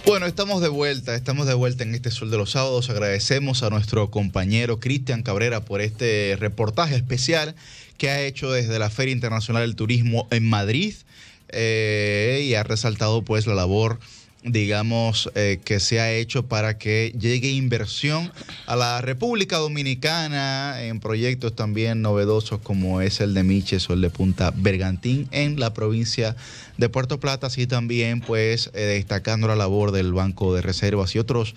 Bueno, estamos de vuelta en este Sol de los Sábados. Agradecemos a nuestro compañero Cristian Cabrera por este reportaje especial que ha hecho desde la Feria Internacional del Turismo en Madrid y ha resaltado pues la labor, digamos, que se ha hecho para que llegue inversión a la República Dominicana en proyectos también novedosos como es el de Miches o el de Punta Bergantín en la provincia de Puerto Plata, así también pues destacando la labor del Banco de Reservas y otras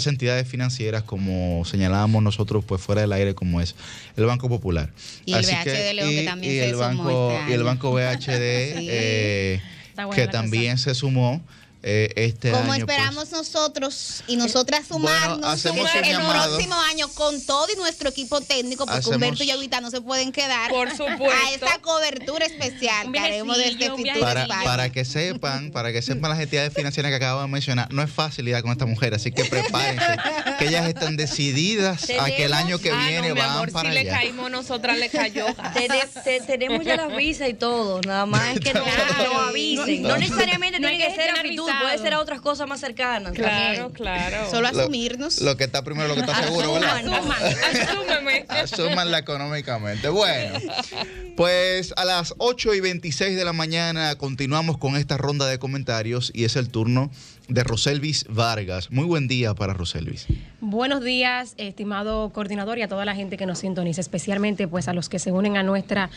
entidades financieras, como señalábamos nosotros pues fuera del aire, como es el Banco Popular. Y el BHD de León, que también se sumó este año. Y el Banco BHD que también se sumó este como año, esperamos pues, nosotros y nosotras sumarnos el próximo año con todo y nuestro equipo técnico, porque Humberto y Jovita no se pueden quedar por supuesto a esta cobertura especial que haremos de este Fitur para que sepan las entidades financieras que acabo de mencionar, no es fácil ir con esta mujer, así que prepárense, que ellas están decididas a que el año que viene no, van amor, para si allá. le caímos nosotras, le cayó. Tenemos ya las visas y todo, nada más es que nos avisen. No necesariamente tiene que ser a Fitur, puede ser a otras cosas más cercanas. Claro, claro. Solo asumirnos. Lo que está primero, lo que está seguro, ¿verdad? Asúmanla económicamente. Bueno, pues a las 8:26 de la mañana continuamos con esta ronda de comentarios y es el turno de Roselvis Vargas. Muy buen día para Roselvis. Buenos días, estimado coordinador, y a toda la gente que nos sintoniza, especialmente pues a los que se unen a nuestra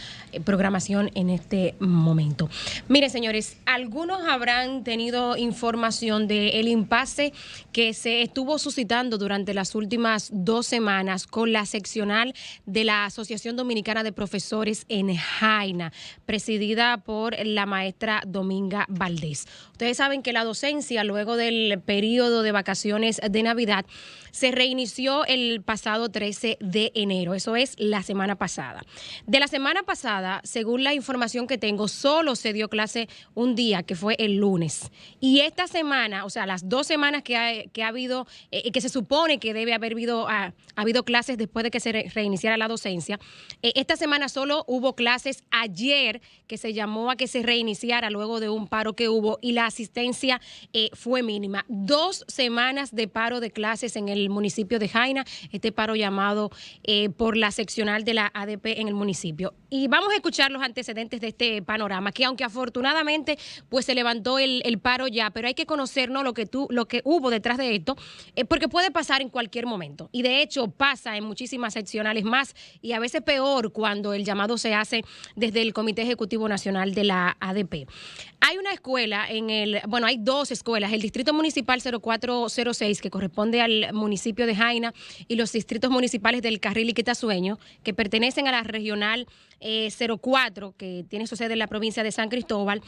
programación en este momento. Miren, señores, algunos habrán tenido información del impasse que se estuvo suscitando durante las últimas 2 semanas con la seccional de la Asociación Dominicana de Profesores en Jaina, presidida por la maestra Dominga Valdés. Ustedes saben que la docencia, luego del periodo de vacaciones de Navidad, se reinició el pasado 13 de enero, eso es la semana pasada. De la semana pasada, según la información que tengo, solo se dio clase un día, que fue el lunes. Y esta semana, o sea, las 2 semanas que ha habido, que se supone que debe haber habido clases después de que se reiniciara la docencia, esta semana solo hubo clases ayer, que se llamó a que se reiniciara luego de un paro que hubo, y la asistencia fue mínima. 2 semanas de paro de clases en el municipio de Jaina, este paro llamado por la seccional de la ADP en el municipio. Y vamos a escuchar los antecedentes de este panorama, que aunque afortunadamente pues se levantó el paro ya, pero hay que conocer, ¿no?, lo que hubo detrás de esto, porque puede pasar en cualquier momento. Y de hecho pasa en muchísimas seccionales más, y a veces peor cuando el llamado se hace desde el Comité Ejecutivo Nacional de la ADP. Hay una escuela hay 2 escuelas, el Distrito Municipal 0406, que corresponde al municipio de Jaina, y los distritos municipales del Carril y Quitasueño, que pertenecen a la regional 04, que tiene su sede en la provincia de San Cristóbal.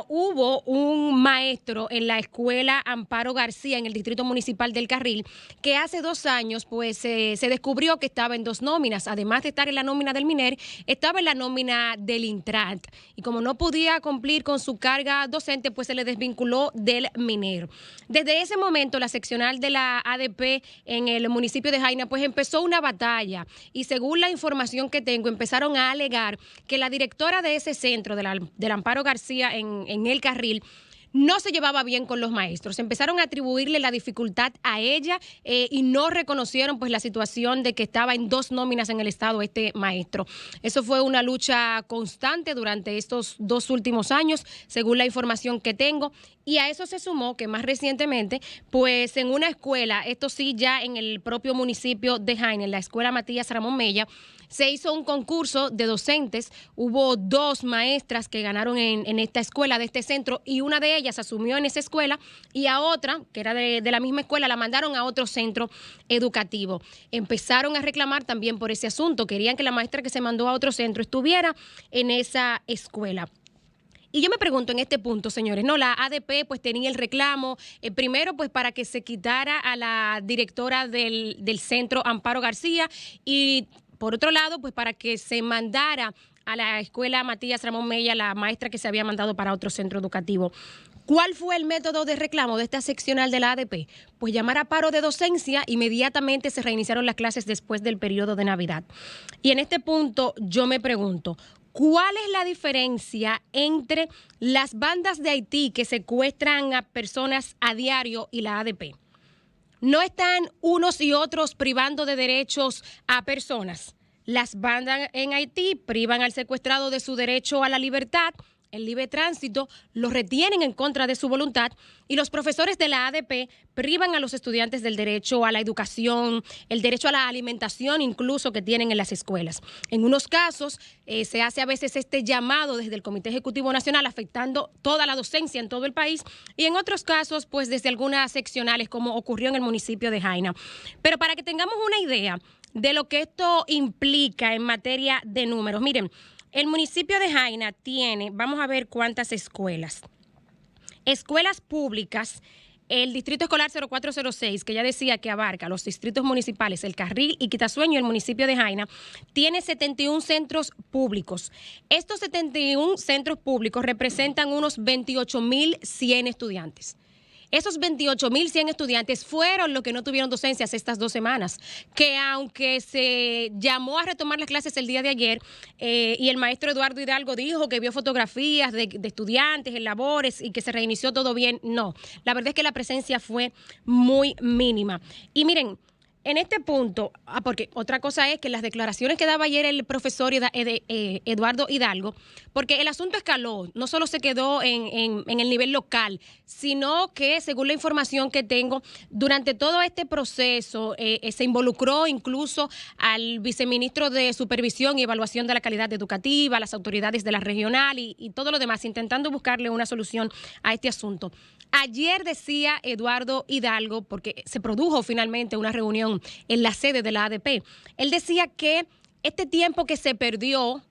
Hubo un maestro en la escuela Amparo García, en el Distrito Municipal del Carril, que hace 2 años pues se descubrió que estaba en 2 nóminas, además de estar en la nómina del MINER, estaba en la nómina del Intrat, y como no podía cumplir con su carga docente, pues se le desvinculó del MINER. Desde ese momento, la seccional de la ADP en el municipio de Jaina pues empezó una batalla, y según la información que tengo, empezaron a alegar que la directora de ese centro, del Amparo García en el Carril, no se llevaba bien con los maestros. Empezaron a atribuirle la dificultad a ella y no reconocieron pues la situación de que estaba en 2 nóminas en el estado este maestro. Eso fue una lucha constante durante estos 2 últimos años, según la información que tengo. Y a eso se sumó que más recientemente, pues en una escuela, esto sí ya en el propio municipio de Jaina, en la escuela Matías Ramón Mella, se hizo un concurso de docentes. Hubo 2 maestras que ganaron en esta escuela de este centro, y una de ellas asumió en esa escuela, y a otra, que era de la misma escuela, la mandaron a otro centro educativo. Empezaron a reclamar también por ese asunto. Querían que la maestra que se mandó a otro centro estuviera en esa escuela. Y yo me pregunto en este punto, señores, no, la ADP pues tenía el reclamo, primero pues para que se quitara a la directora del centro Amparo García, y por otro lado pues para que se mandara a la escuela Matías Ramón Mella la maestra que se había mandado para otro centro educativo. ¿Cuál fue el método de reclamo de esta seccional de la ADP? Pues llamar a paro de docencia. Inmediatamente se reiniciaron las clases después del periodo de Navidad. Y en este punto yo me pregunto, ¿Cuál es la diferencia entre las bandas de Haití que secuestran a personas a diario y la ADP? ¿No están unos y otros privando de derechos a personas? Las bandas en Haití privan al secuestrado de su derecho a la libertad, el libre tránsito, lo retienen en contra de su voluntad, y los profesores de la ADP privan a los estudiantes del derecho a la educación, el derecho a la alimentación incluso que tienen en las escuelas. En unos casos se hace a veces este llamado desde el Comité Ejecutivo Nacional afectando toda la docencia en todo el país, y en otros casos pues desde algunas seccionales como ocurrió en el municipio de Jaina. Pero para que tengamos una idea de lo que esto implica en materia de números, miren, el municipio de Jaina tiene, vamos a ver cuántas escuelas. Escuelas públicas, el Distrito Escolar 0406, que ya decía que abarca los distritos municipales, El Carril y Quitasueño, y el municipio de Jaina, tiene 71 centros públicos. Estos 71 centros públicos representan unos 28.100 estudiantes. Esos 28.100 estudiantes fueron los que no tuvieron docencias estas 2 semanas, que aunque se llamó a retomar las clases el día de ayer y el maestro Eduardo Hidalgo dijo que vio fotografías de estudiantes en labores y que se reinició todo bien, no. La verdad es que la presencia fue muy mínima. Y miren, en este punto, porque otra cosa es que las declaraciones que daba ayer el profesor Eduardo Hidalgo, porque el asunto escaló, no solo se quedó en el nivel local, sino que, según la información que tengo, durante todo este proceso se involucró incluso al viceministro de Supervisión y Evaluación de la Calidad Educativa, las autoridades de la regional y todo lo demás, intentando buscarle una solución a este asunto. Ayer decía Eduardo Hidalgo, porque se produjo finalmente una reunión en la sede de la ADP, él decía que este tiempo que se perdió,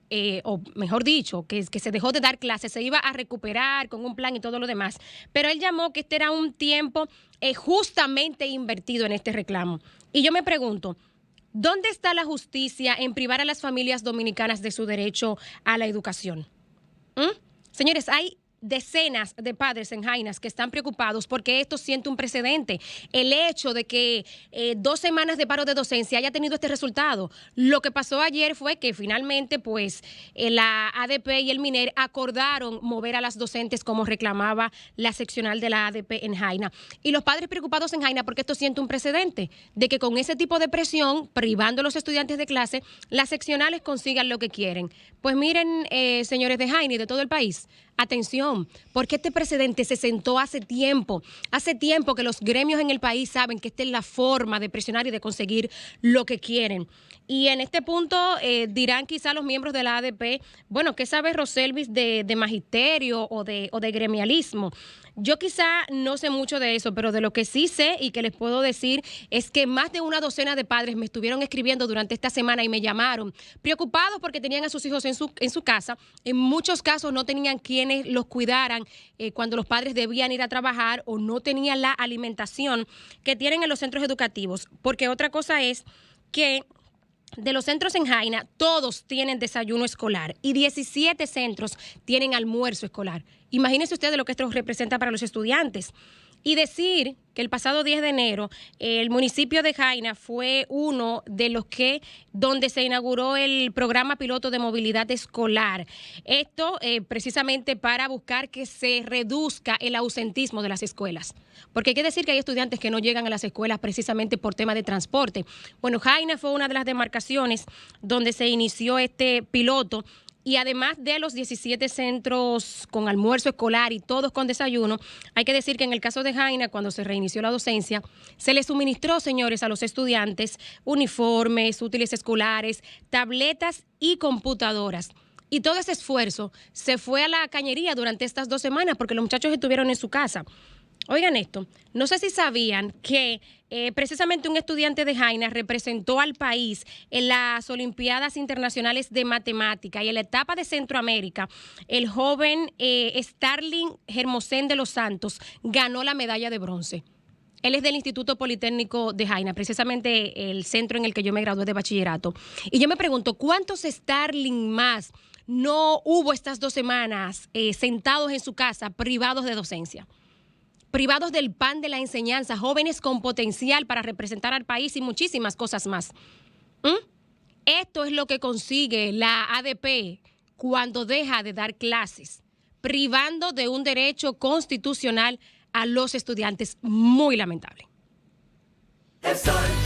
o mejor dicho, que se dejó de dar clases, se iba a recuperar con un plan y todo lo demás, pero él llamó que este era un tiempo justamente invertido en este reclamo. Y yo me pregunto, ¿dónde está la justicia en privar a las familias dominicanas de su derecho a la educación? Señores, hay decenas de padres en Jainas que están preocupados porque esto siente un precedente. El hecho de que 2 semanas de paro de docencia haya tenido este resultado. Lo que pasó ayer fue que finalmente pues la ADP y el MINER acordaron mover a las docentes como reclamaba la seccional de la ADP en Jaina. Y los padres preocupados en Jaina porque esto siente un precedente de que con ese tipo de presión, privando a los estudiantes de clase, las seccionales consigan lo que quieren. Pues miren, señores de Jaina y de todo el país, atención, porque este precedente se sentó hace tiempo que los gremios en el país saben que esta es la forma de presionar y de conseguir lo que quieren. Y en este punto dirán quizá los miembros de la ADP, bueno, ¿qué sabe Roselvis de magisterio o de gremialismo? Yo quizá no sé mucho de eso, pero de lo que sí sé y que les puedo decir es que más de una docena de padres me estuvieron escribiendo durante esta semana y me llamaron preocupados porque tenían a sus hijos en su casa. En muchos casos no tenían quienes los cuidaran cuando los padres debían ir a trabajar o no tenían la alimentación que tienen en los centros educativos. Porque otra cosa es que de los centros en Jaina, todos tienen desayuno escolar y 17 centros tienen almuerzo escolar. Imagínense ustedes lo que esto representa para los estudiantes. Y decir que el pasado 10 de enero el municipio de Jaina fue uno de los donde se inauguró el programa piloto de movilidad escolar. Esto precisamente para buscar que se reduzca el ausentismo de las escuelas. Porque hay que decir que hay estudiantes que no llegan a las escuelas precisamente por tema de transporte. Bueno, Jaina fue una de las demarcaciones donde se inició este piloto. Y además de los 17 centros con almuerzo escolar y todos con desayuno, hay que decir que en el caso de Jaina, cuando se reinició la docencia, se les suministró, señores, a los estudiantes uniformes, útiles escolares, tabletas y computadoras. Y todo ese esfuerzo se fue a la cañería durante estas 2 semanas porque los muchachos estuvieron en su casa. Oigan esto, no sé si sabían que precisamente un estudiante de Jaina representó al país en las Olimpiadas Internacionales de Matemática y en la etapa de Centroamérica, el joven Starling Hermosén de los Santos ganó la medalla de bronce. Él es del Instituto Politécnico de Jaina, precisamente el centro en el que yo me gradué de bachillerato. Y yo me pregunto, ¿cuántos Starling más no hubo estas 2 semanas sentados en su casa, privados de docencia? Privados del pan de la enseñanza, jóvenes con potencial para representar al país y muchísimas cosas más. Esto es lo que consigue la ADP cuando deja de dar clases, privando de un derecho constitucional a los estudiantes. Muy lamentable. El sol.